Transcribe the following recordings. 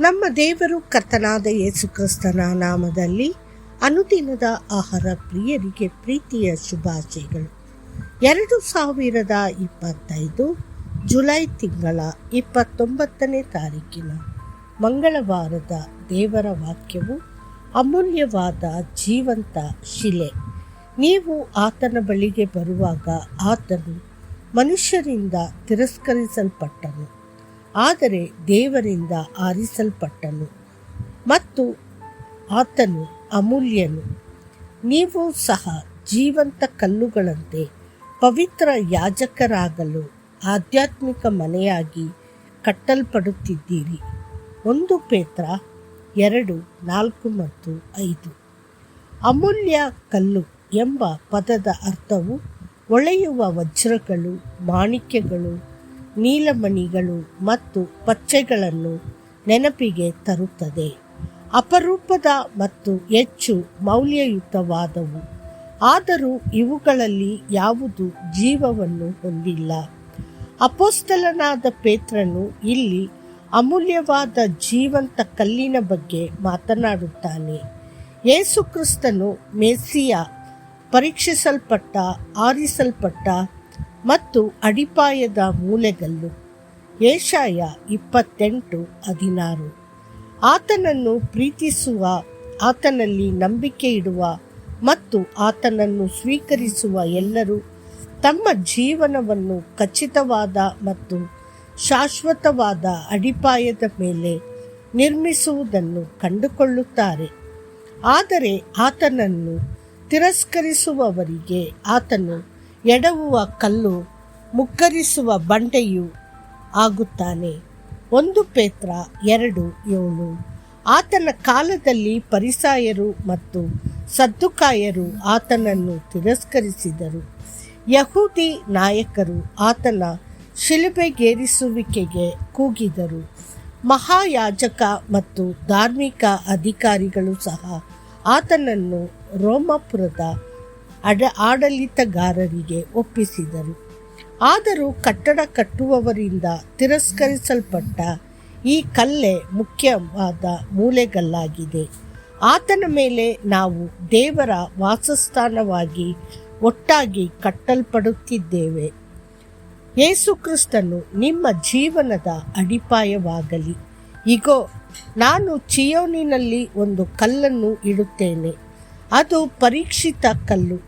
ನಮ್ಮ ದೇವರು ಕರ್ತನಾದ ಯೇಸು ಕ್ರಿಸ್ತನ ನಾಮದಲ್ಲಿ ಅನುದಿನದ ಆಹಾರ ಪ್ರಿಯರಿಗೆ ಪ್ರೀತಿಯ ಶುಭಾಶಯಗಳು. 2025 ಜುಲೈ ತಿಂಗಳ 29ನೇ ತಾರೀಕಿನ ಮಂಗಳವಾರದ ದೇವರ ವಾಕ್ಯವು ಅಮೂಲ್ಯವಾದ ಜೀವಂತ ಶಿಲೆ. ನೀವು ಆತನ ಬಳಿಗೆ ಬರುವಾಗ ಆತನು ಮನುಷ್ಯರಿಂದ ತಿರಸ್ಕರಿಸಲ್ಪಟ್ಟನು, ಆದರೆ ದೇವರಿಂದ ಆರಿಸಲ್ಪಟ್ಟನು ಮತ್ತು ಆತನು ಅಮೂಲ್ಯನು. ನೀವು ಸಹ ಜೀವಂತ ಕಲ್ಲುಗಳಂತೆ ಪವಿತ್ರ ಯಾಜಕರಾಗಲು ಆಧ್ಯಾತ್ಮಿಕ ಮನೆಯಾಗಿ ಕಟ್ಟಲ್ಪಡುತ್ತಿದ್ದೀರಿ. 1 ಪೇತ್ರ 2:4 ಮತ್ತು 5. ಅಮೂಲ್ಯ ಕಲ್ಲು ಎಂಬ ಪದದ ಅರ್ಥವು ಹೊಳೆಯುವ ವಜ್ರಗಳು, ಮಾಣಿಕ್ಯಗಳು, ನೀಲಮಣಿಗಳು ಮತ್ತು ಪಚ್ಚೆಗಳನ್ನು ನೆನಪಿಗೆ ತರುತ್ತದೆ. ಅಪರೂಪದ ಮತ್ತು ಹೆಚ್ಚು ಮೌಲ್ಯಯುತವಾದವು, ಆದರೂ ಇವುಗಳಲ್ಲಿ ಯಾವುದು ಜೀವವನ್ನು ಹೊಂದಿಲ್ಲ. ಅಪೊಸ್ತಲನಾದ ಪೇತ್ರನು ಇಲ್ಲಿ ಅಮೂಲ್ಯವಾದ ಜೀವಂತ ಕಲ್ಲಿನ ಬಗ್ಗೆ ಮಾತನಾಡುತ್ತಾನೆ. ಯೇಸು ಕ್ರಿಸ್ತನು ಮೆಸ್ಸಿಯ, ಪರೀಕ್ಷಿಸಲ್ಪಟ್ಟ, ಆರಿಸಲ್ಪಟ್ಟ ಮತ್ತು ಅಡಿಪಾಯದ ಮೂಲೆಗಲ್ಲು. ಯೆಶಾಯ 28:16. ಆತನನ್ನು ಪ್ರೀತಿಸುವ, ಆತನಲ್ಲಿ ನಂಬಿಕೆ ಇಡುವ ಮತ್ತು ಆತನನ್ನು ಸ್ವೀಕರಿಸುವ ಎಲ್ಲರೂ ತಮ್ಮ ಜೀವನವನ್ನು ಖಚಿತವಾದ ಮತ್ತು ಶಾಶ್ವತವಾದ ಅಡಿಪಾಯದ ಮೇಲೆ ನಿರ್ಮಿಸುವುದನ್ನು ಕಂಡುಕೊಳ್ಳುತ್ತಾರೆ. ಆದರೆ ಆತನನ್ನು ತಿರಸ್ಕರಿಸುವವರಿಗೆ ಆತನು ಎಡವುವ ಕಲ್ಲು, ಮುಗ್ಗರಿಸುವ ಬಂಡೆಯೂ ಆಗುತ್ತಾನೆ. 1 ಪೇತ್ರ 2:7. ಆತನ ಕಾಲದಲ್ಲಿ ಫರಿಸಾಯರು ಮತ್ತು ಸದ್ದುಕಾಯರು ಆತನನ್ನು ತಿರಸ್ಕರಿಸಿದರು. ಯಹೂದಿ ನಾಯಕರು ಆತನ ಶಿಲುಬೆಗೇರಿಸುವಿಕೆಗೆ ಕೂಗಿದರು. ಮಹಾಯಾಜಕ ಮತ್ತು ಧಾರ್ಮಿಕ ಅಧಿಕಾರಿಗಳು ಸಹ ಆತನನ್ನು ರೋಮಾಪುರದ ಆಡಳಿತಗಾರರಿಗೆ ಒಪ್ಪಿಸಿದರು. ಆದರೂ ಕಟ್ಟಡ ಕಟ್ಟುವವರಿಂದ ತಿರಸ್ಕರಿಸಲ್ಪಟ್ಟ ಈ ಕಲ್ಲೇ ಮುಖ್ಯವಾದ ಮೂಲೆಗಲ್ಲಾಗಿದೆ. ಆತನ ಮೇಲೆ ನಾವು ದೇವರ ವಾಸಸ್ಥಾನವಾಗಿ ಒಟ್ಟಾಗಿ ಕಟ್ಟಲ್ಪಡುತ್ತಿದ್ದೇವೆ. ಯೇಸು ಕ್ರಿಸ್ತನು ನಿಮ್ಮ ಜೀವನದ ಅಡಿಪಾಯವಾಗಲಿ. ಇಗೋ, ನಾನು ಚೀಯೋನಿನಲ್ಲಿ ಒಂದು ಕಲ್ಲನ್ನು ಇಡುತ್ತೇನೆ, ಅದು ಪರೀಕ್ಷಿತ ಕಲ್ಲು,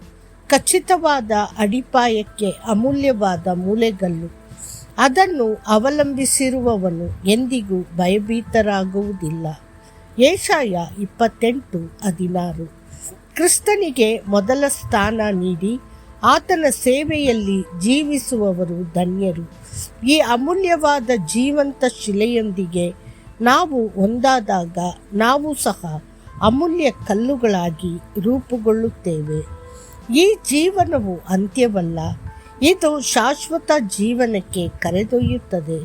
ಖಚಿತವಾದ ಅಡಿಪಾಯಕ್ಕೆ ಅಮೂಲ್ಯವಾದ ಮೂಲೆಗಲ್ಲು. ಅದನ್ನು ಅವಲಂಬಿಸಿರುವವನು ಎಂದಿಗೂ ಭಯಭೀತರಾಗುವುದಿಲ್ಲ. ಯೆಶಾಯ 28:16. ಕ್ರಿಸ್ತನಿಗೆ ಮೊದಲ ಸ್ಥಾನ ನೀಡಿ ಆತನ ಸೇವೆಯಲ್ಲಿ ಜೀವಿಸುವವರು ಧನ್ಯರು. ಈ ಅಮೂಲ್ಯವಾದ ಜೀವಂತ ಶಿಲೆಯೊಂದಿಗೆ ನಾವು ಒಂದಾದಾಗ ನಾವು ಸಹ ಅಮೂಲ್ಯ ಕಲ್ಲುಗಳಾಗಿ ರೂಪುಗೊಳ್ಳುತ್ತೇವೆ. ಈ ಜೀವನವು ಅಂತ್ಯವಲ್ಲ, ಇದು ಶಾಶ್ವತ ಜೀವನಕ್ಕೆ ಕರೆದೊಯ್ಯುತ್ತದೆ.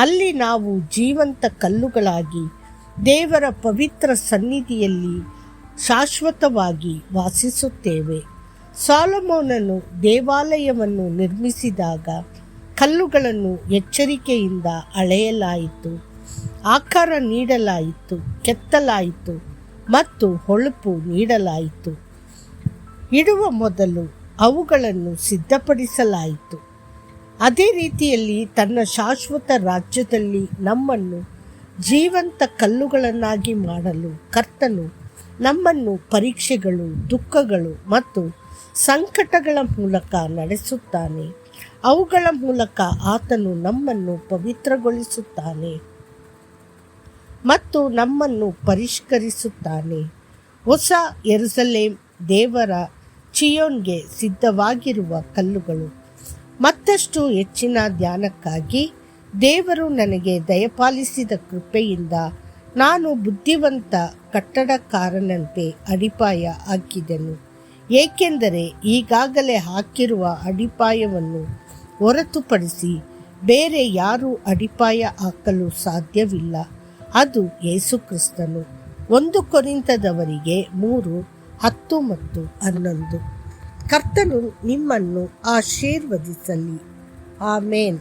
ಅಲ್ಲಿ ನಾವು ಜೀವಂತ ಕಲ್ಲುಗಳಾಗಿ ದೇವರ ಪವಿತ್ರ ಸನ್ನಿಧಿಯಲ್ಲಿ ಶಾಶ್ವತವಾಗಿ ವಾಸಿಸುತ್ತೇವೆ. ಸೊಲೊಮೋನನು ದೇವಾಲಯವನ್ನು ನಿರ್ಮಿಸಿದಾಗ ಕಲ್ಲುಗಳನ್ನು ಎಚ್ಚರಿಕೆಯಿಂದ ಅಳೆಯಲಾಯಿತು, ಆಕಾರ ನೀಡಲಾಯಿತು, ಕೆತ್ತಲಾಯಿತು ಮತ್ತು ಹೊಳಪು ನೀಡಲಾಯಿತು. ಇಡುವ ಮೊದಲು ಅವುಗಳನ್ನು ಸಿದ್ಧಪಡಿಸಲಾಯಿತು. ಅದೇ ರೀತಿಯಲ್ಲಿ ತನ್ನ ಶಾಶ್ವತ ರಾಜ್ಯದಲ್ಲಿ ನಮ್ಮನ್ನು ಜೀವಂತ ಕಲ್ಲುಗಳನ್ನಾಗಿ ಮಾಡಲು ಕರ್ತನು ನಮ್ಮನ್ನು ಪರೀಕ್ಷೆಗಳು, ದುಃಖಗಳು ಮತ್ತು ಸಂಕಟಗಳ ಮೂಲಕ ನಡೆಸುತ್ತಾನೆ. ಅವುಗಳ ಮೂಲಕ ಆತನು ನಮ್ಮನ್ನು ಪವಿತ್ರಗೊಳಿಸುತ್ತಾನೆ ಮತ್ತು ನಮ್ಮನ್ನು ಪರಿಷ್ಕರಿಸುತ್ತಾನೆ. ಹೊಸ ಯೆರೂಸಲೇಮ್ ದೇವರ ಚೀಯೋನ್ಗೆ ಸಿದ್ಧವಾಗಿರುವ ಕಲ್ಲುಗಳು. ಮತ್ತಷ್ಟು ಹೆಚ್ಚಿನ ಧ್ಯಾನಕ್ಕಾಗಿ ದೇವರು ನನಗೆ ದಯಪಾಲಿಸಿದ ಕೃಪೆಯಿಂದ ನಾನು ಬುದ್ಧಿವಂತ ಕಟ್ಟಡಕಾರನಂತೆ ಅಡಿಪಾಯ ಹಾಕಿದೆನು, ಏಕೆಂದರೆ ಈಗಾಗಲೇ ಹಾಕಿರುವ ಅಡಿಪಾಯವನ್ನು ಹೊರತುಪಡಿಸಿ ಬೇರೆ ಯಾರೂ ಅಡಿಪಾಯ ಹಾಕಲು ಸಾಧ್ಯವಿಲ್ಲ. ಅದು ಯೇಸು ಕ್ರಿಸ್ತನು. 1 ಕೊರಿಂಥದವರಿಗೆ 3:10 ಮತ್ತು 11. ಕರ್ತನು ನಿಮ್ಮನ್ನು ಆಶೀರ್ವದಿಸಲಿ. ಆಮೇನ್.